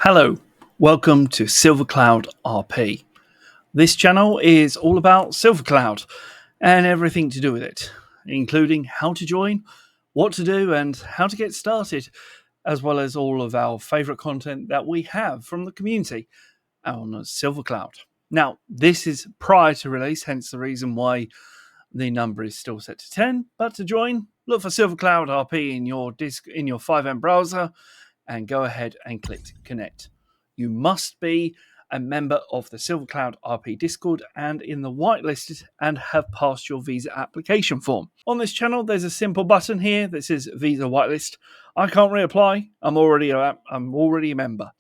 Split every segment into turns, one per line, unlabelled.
Hello, welcome to Silver Cloud RP. This channel is all about Silver Cloud and everything to do with it, including how to join, what to do, and how to get started, as well as all of our favourite content that we have from the community on Silver Cloud. Now, this is prior to release, hence the reason why the number is still set to 10. But to join, look for Silver Cloud RP in your FiveM browser and go ahead and click connect. You must be a member of the Silver Cloud RP Discord and in the whitelisted and have passed your visa application form. On this channel, there's a simple button here that says visa whitelist. I can't reapply. I'm already a member,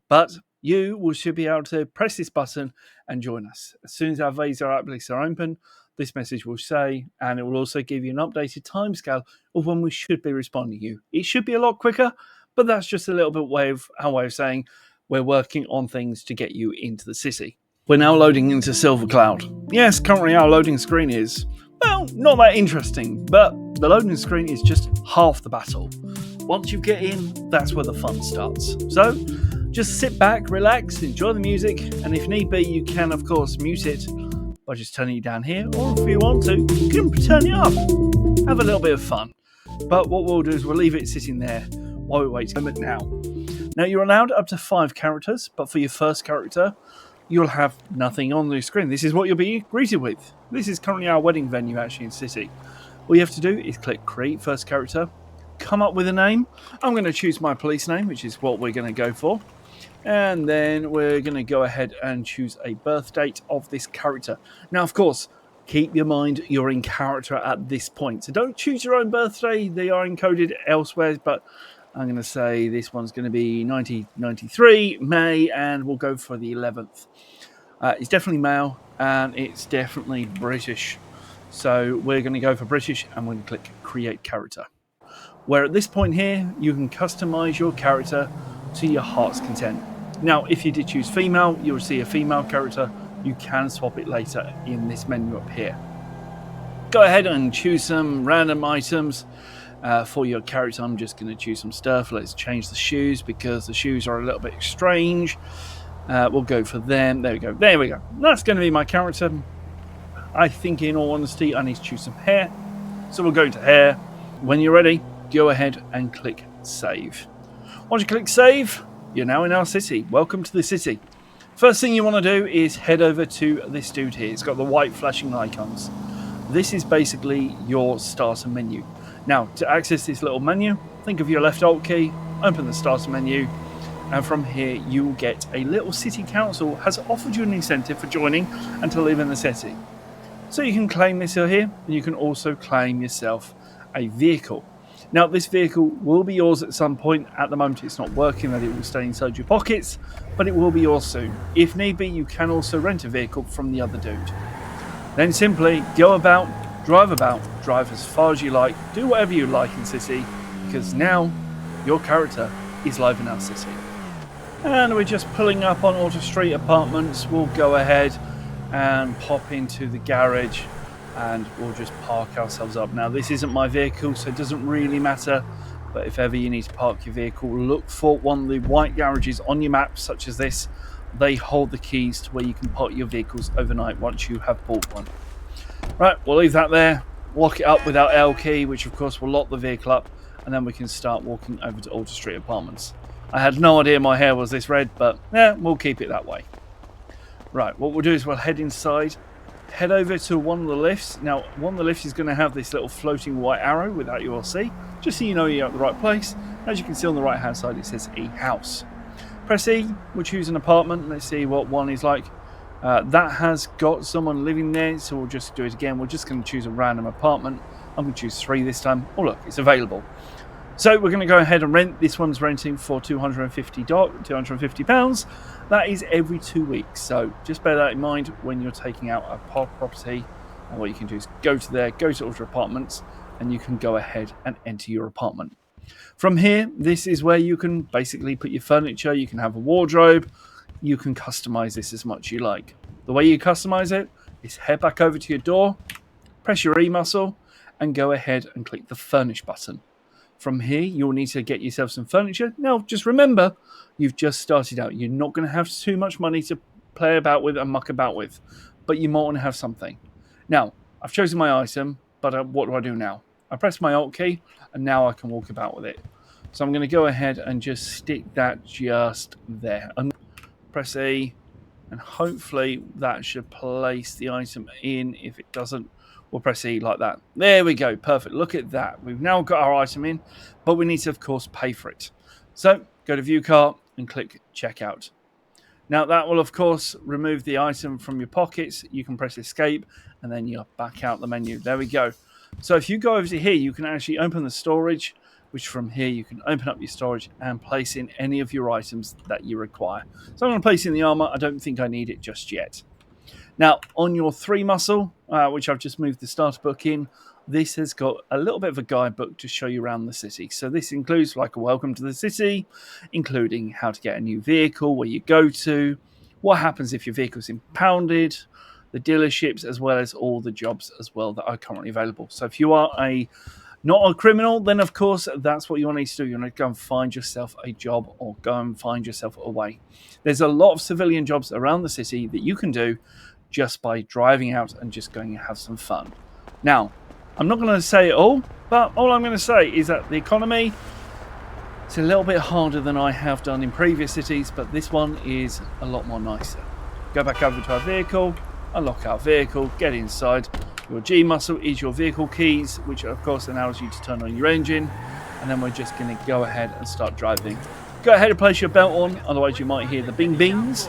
but you should be able to press this button and join us. As soon as our visa applicants are open, this message will say, and it will also give you an updated timescale of when we should be responding to you. It should be a lot quicker, but that's just a little bit our way of saying we're working on things to get you into the city. We're now loading into Silver Cloud. Yes, currently our loading screen is, well, not that interesting, but the loading screen is just half the battle. Once you get in, that's where the fun starts. So just sit back, relax, enjoy the music, and if need be, you can, of course, mute it by just turning it down here, or if you want to, you can turn it up. Have a little bit of fun. But what we'll do is we'll leave it sitting there while we wait a moment now. Now, you're allowed up to 5 characters, but for your first character, you'll have nothing on the screen. This is what you'll be greeted with. This is currently our wedding venue, actually, in City. All you have to do is click Create First Character, come up with a name. I'm going to choose my police name, which is what we're going to go for. And then we're going to go ahead and choose a birth date of this character. Now, of course, keep your mind you're in character at this point. So don't choose your own birthday. They are encoded elsewhere, but I'm going to say this one's going to be 1993, May, and we'll go for the 11th. It's definitely male, and it's definitely British. So we're going to go for British, and we're going to click Create Character. Where at this point here, you can customize your character to your heart's content. Now, if you did choose female, you'll see a female character. You can swap it later in this menu up here. Go ahead and choose some random items. For your character, I'm just going to choose some stuff. Let's change the shoes because the shoes are a little bit strange. We'll go for them. There we go. There we go. That's going to be my character. I think, in all honesty, I need to choose some hair. So we'll go to hair. When you're ready, go ahead and click Save. Once you click Save, you're now in our city. Welcome to the city. First thing you want to do is head over to this dude here. It's got the white flashing icons. This is basically your starter menu. Now, to access this little menu, think of your left alt key, open the starter menu, and from here you will get a little city council has offered you an incentive for joining and to live in the city. So you can claim this here, and you can also claim yourself a vehicle. Now, this vehicle will be yours at some point. At the moment, it's not working, that it will stay inside your pockets, but it will be yours soon. If need be, you can also rent a vehicle from the other dude. Then simply go about, drive as far as you like, do whatever you like in City, because now your character is live in our city. And we're just pulling up on Alta Street apartments. We'll go ahead and pop into the garage and we'll just park ourselves up. Now, this isn't my vehicle, so it doesn't really matter, but if ever you need to park your vehicle, look for one of the white garages on your map, such as this. They hold the keys to where you can park your vehicles overnight once you have bought one. Right, we'll leave that there, lock it up with our L key, which of course will lock the vehicle up, and then we can start walking over to Alta Street Apartments. I had no idea my hair was this red, but yeah, we'll keep it that way. Right, what we'll do is we'll head inside, head over to one of the lifts. Now, one of the lifts is going to have this little floating white arrow with that ULC, just so you know you're at the right place. As you can see on the right hand side, it says a house. Press E, we'll choose an apartment. Let's see what one is like. That has got someone living there, so we'll just do it again. We're just going to choose a random apartment. I'm going to choose 3 this time. Oh look, it's available. So we're going to go ahead and rent. This one's renting for £250. That is every 2 weeks. So just bear that in mind when you're taking out a property. And what you can do is go to Alta Apartments, and you can go ahead and enter your apartment. From here, this is where you can basically put your furniture. You can have a wardrobe. You can customize this as much as you like. The way you customize it is head back over to your door, press your E muscle, and go ahead and click the Furnish button. From here, you'll need to get yourself some furniture. Now, just remember, you've just started out. You're not going to have too much money to play about with and muck about with, but you might want to have something. Now, I've chosen my item, but what do I do now? I press my Alt key, and now I can walk about with it. So I'm going to go ahead and just stick that just there. And press E, and hopefully that should place the item in. If it doesn't, we'll press E like that. There we go. Perfect. Look at that. We've now got our item in, but we need to, of course, pay for it. So go to View Cart and click Checkout. Now that will, of course, remove the item from your pockets. You can press Escape, and then you're back out the menu. There we go. So if you go over to here, you can actually open the storage, which from here you can open up your storage and place in any of your items that you require. So I'm going to place in the armor. I don't think I need it just yet. Now, on your 3 muscle, which I've just moved the starter book in, this has got a little bit of a guidebook to show you around the city. So this includes like a welcome to the city, including how to get a new vehicle, where you go to, what happens if your vehicle's impounded, the dealerships, as well as all the jobs as well that are currently available. So if you are not a criminal, then of course that's what you need to do. You want to go and find yourself a job or go and find yourself a way. There's a lot of civilian jobs around the city that you can do just by driving out and just going to have some fun. Now, I'm not going to say it all, but all I'm going to say is that the economy is a little bit harder than I have done in previous cities, but this one is a lot more nicer. Go back over to our vehicle, unlock our vehicle, get inside. Your G muscle is your vehicle keys, which of course allows you to turn on your engine, and then we're just going to go ahead and start driving. Go ahead and place your belt on, otherwise you might hear the bing bings,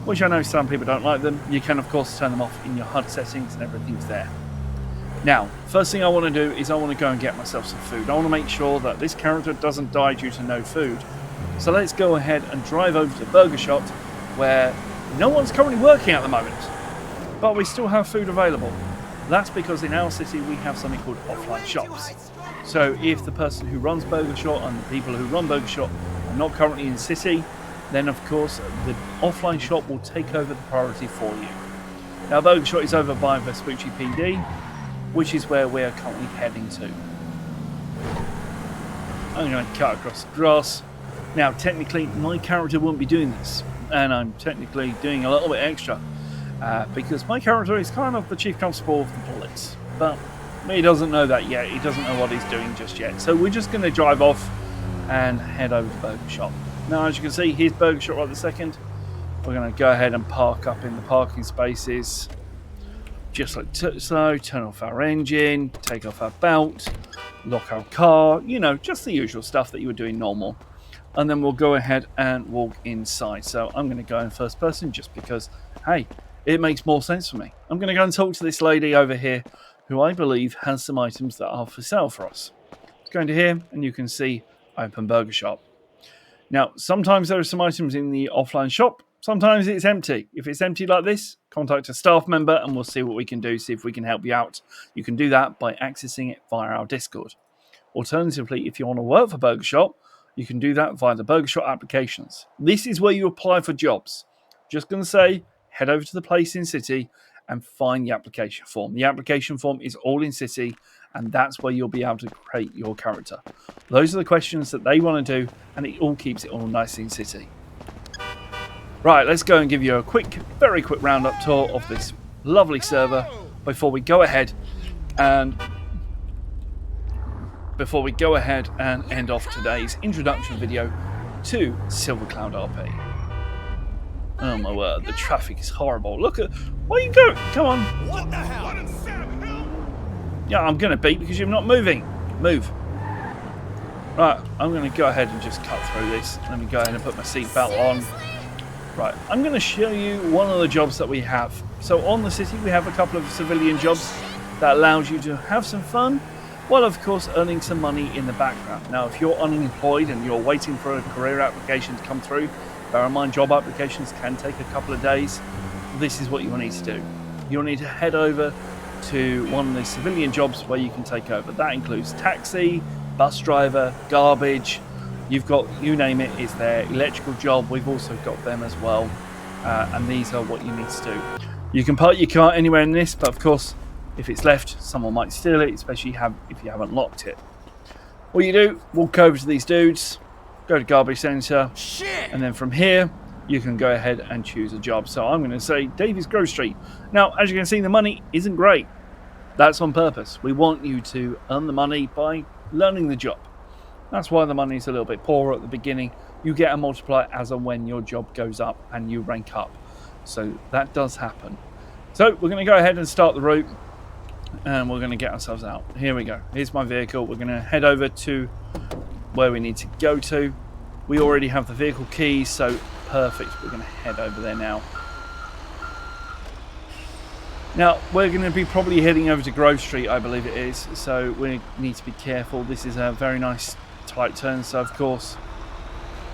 which I know some people don't like them. You can of course turn them off in your HUD settings and everything's there. Now, first thing I want to do is I want to go and get myself some food. I want to make sure that this character doesn't die due to no food. So let's go ahead and drive over to the burger shop, where no one's currently working at the moment, but we still have food available. That's because in our city we have something called offline shops. So if the person who runs Burger Shop and the people who run Burger Shop are not currently in the city, then of course the offline shop will take over the priority for you. Now Burger Shop is over by Vespucci PD, which is where we are currently heading to. I'm going to cut across the grass. Now technically my character wouldn't be doing this, and I'm technically doing a little bit extra. Because my character is kind of the chief constable of the police, but he doesn't know that yet. He doesn't know what he's doing just yet. So we're just going to drive off and head over to Burger Shop. Now, as you can see, here's Burger Shop right this second. We're going to go ahead and park up in the parking spaces, just like so. Turn off our engine, take off our belt, lock our car. You know, just the usual stuff that you would do in normal. And then we'll go ahead and walk inside. So I'm going to go in first person just because, hey, it makes more sense for me. I'm going to go and talk to this lady over here who I believe has some items that are for sale for us. Let's go into here and you can see Open Burger Shop. Now, sometimes there are some items in the offline shop. Sometimes it's empty. If it's empty like this, contact a staff member and we'll see what we can do, see if we can help you out. You can do that by accessing it via our Discord. Alternatively, if you want to work for Burger Shop, you can do that via the Burger Shop applications. This is where you apply for jobs. Just going to say, head over to the place in City and find the application form. The application form is all in City, and that's where you'll be able to create your character. Those are the questions that they want to do, and it all keeps it all nice in City. Right, let's go and give you a very quick roundup tour of this lovely server before we go ahead and end off today's introduction video to Silver Cloud RP. Oh my word, the traffic is horrible. Look at... Where are you going? Come on. What the hell? Yeah, I'm going to beat because you're not moving. Move. Right, I'm going to go ahead and just cut through this. Let me go ahead and put my seatbelt on. Right, I'm going to show you one of the jobs that we have. So on the city, we have a couple of civilian jobs that allows you to have some fun, while of course earning some money in the background. Now, if you're unemployed and you're waiting for a career application to come through, bear in mind, job applications can take a couple of days. This is what you'll need to do. You'll need to head over to one of the civilian jobs where you can take over. That includes taxi, bus driver, garbage. You've got, you name it, it's there. Electrical job, we've also got them as well. And these are what you need to do. You can park your car anywhere in this, but of course, if it's left, someone might steal it, especially if you haven't locked it. What you do, walk over to these dudes, go to garbage centre, and then from here, you can go ahead and choose a job. So I'm going to say Davies Grocery. Now, as you can see, the money isn't great. That's on purpose. We want you to earn the money by learning the job. That's why the money is a little bit poorer at the beginning. You get a multiplier as and when your job goes up and you rank up. So that does happen. So we're going to go ahead and start the route. And we're going to get ourselves out. Here we go. Here's my vehicle. We're going to head over to where we need to go to. We already have the vehicle keys, so perfect. We're going to head over there now. Now, we're going to be probably heading over to Grove Street, I believe it is. So we need to be careful. This is a very nice tight turn. So, of course,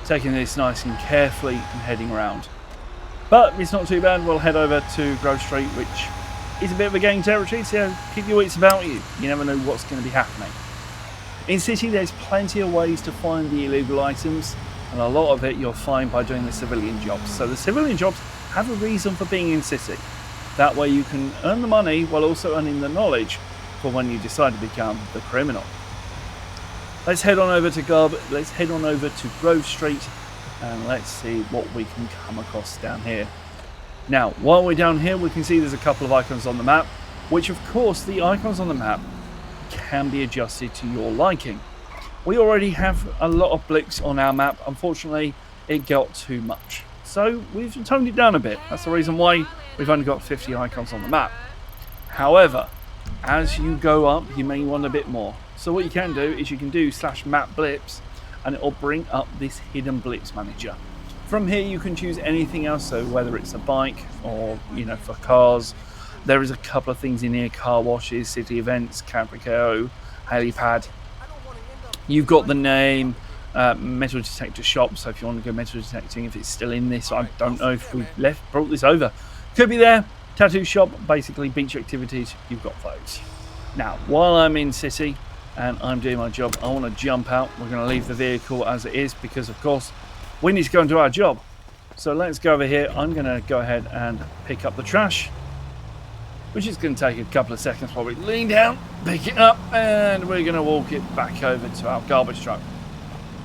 taking this nice and carefully and heading around. But it's not too bad. We'll head over to Grove Street, which is a bit of a gang territory, so keep your wits about you. You never know what's going to be happening. In City, there's plenty of ways to find the illegal items, and a lot of it you'll find by doing the civilian jobs. So the civilian jobs have a reason for being in City. That way you can earn the money while also earning the knowledge for when you decide to become the criminal. Let's head on over to Grove Street, and let's see what we can come across down here. Now, while we're down here, we can see there's a couple of icons on the map, which of course the icons on the map can be adjusted to your liking. We already have a lot of blips on our map. Unfortunately, it got too much. So we've toned it down a bit. That's the reason why we've only got 50 icons on the map. However, as you go up, you may want a bit more. So what you can do is you can do /map blips, and it will bring up this hidden blips manager. From here you can choose anything else, so whether it's a bike or, for cars. There is a couple of things in here: car washes, city events, Caprico, helipad. You've got the name, metal detector shop, so if you want to go metal detecting, if it's still in this, I don't know if we brought this over. Could be there. Tattoo shop, basically beach activities, you've got those. Now, while I'm in City and I'm doing my job, I want to jump out. We're going to leave the vehicle as it is because, of course, we need to go and do our job. So let's go over here. I'm going to go ahead and pick up the trash, which is going to take a couple of seconds while we lean down, pick it up, and we're going to walk it back over to our garbage truck.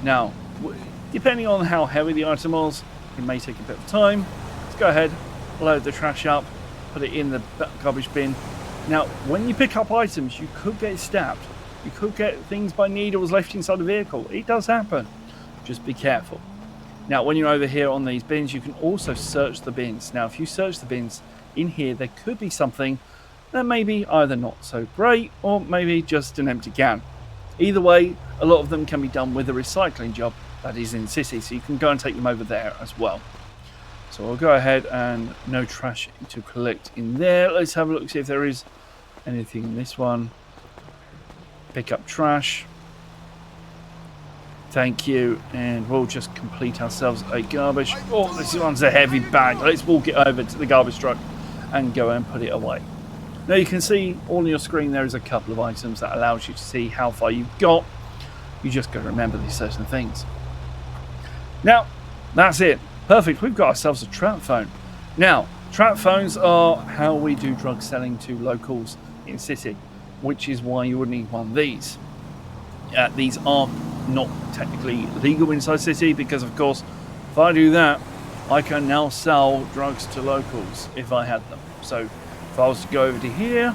Now, depending on how heavy the item was, it may take a bit of time. Let's go ahead, load the trash up, put it in the garbage bin. Now, when you pick up items, you could get stabbed. You could get things by needles left inside the vehicle. It does happen. Just be careful. Now, when you're over here on these bins, you can also search the bins. Now, if you search the bins in here, there could be something that may be either not so great or maybe just an empty can. Either way, a lot of them can be done with a recycling job that is in City, so you can go and take them over there as well. So we'll go ahead and no trash to collect in there. Let's have a look, see if there is anything in this one. Pick up trash. Thank you, and we'll just complete ourselves a garbage. Oh, this one's a heavy bag. Let's walk it over to the garbage truck and go and put it away. Now you can see on your screen there is a couple of items that allows you to see how far you've got. You just got to remember these certain things. Now, that's it. Perfect. We've got ourselves a trap phone. Now, trap phones are how we do drug selling to locals in City, which is why you would need one of these. These are not technically legal inside City because, of course, if I do that, I can now sell drugs to locals if I had them. So if I was to go over to here,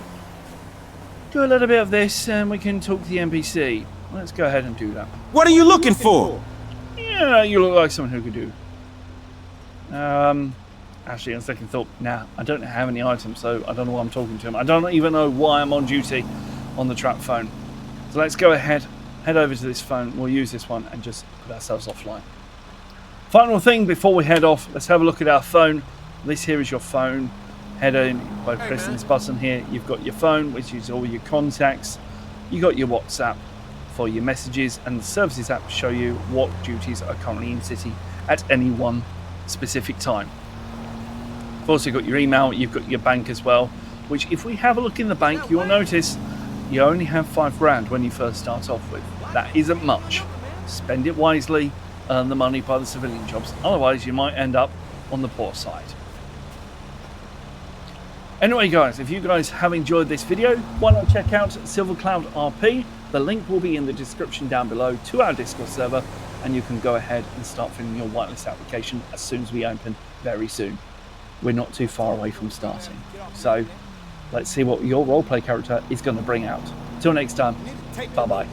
do a little bit of this, and we can talk to the NPC. Let's go ahead and do that.
What are you looking for?
Yeah, you look like someone who could do. Actually, on second thought, nah, I don't have any items, so I don't know why I'm talking to him. I don't even know why I'm on duty on the trap phone. So let's go ahead, head over to this phone. We'll use this one and just put ourselves offline. Final thing before we head off, let's have a look at our phone. This here is your phone. Head in by pressing this button here. You've got your phone, which is all your contacts. You got your WhatsApp for your messages, and the services app show you what duties are currently in City at any one specific time. You've also got your email, you've got your bank as well, which if we have a look in the bank, you'll notice you only have £5 when you first start off with. That isn't much. Spend it wisely, earn the money by the civilian jobs, otherwise you might end up on the poor side. Anyway guys, if you guys have enjoyed this video, why not check out Silver Cloud RP. The link will be in the description down below to our Discord server, and you can go ahead and start filling your whitelist application as soon as we open very soon. We're not too far away from starting. So let's see what your roleplay character is going to bring out. Till next time, bye-bye.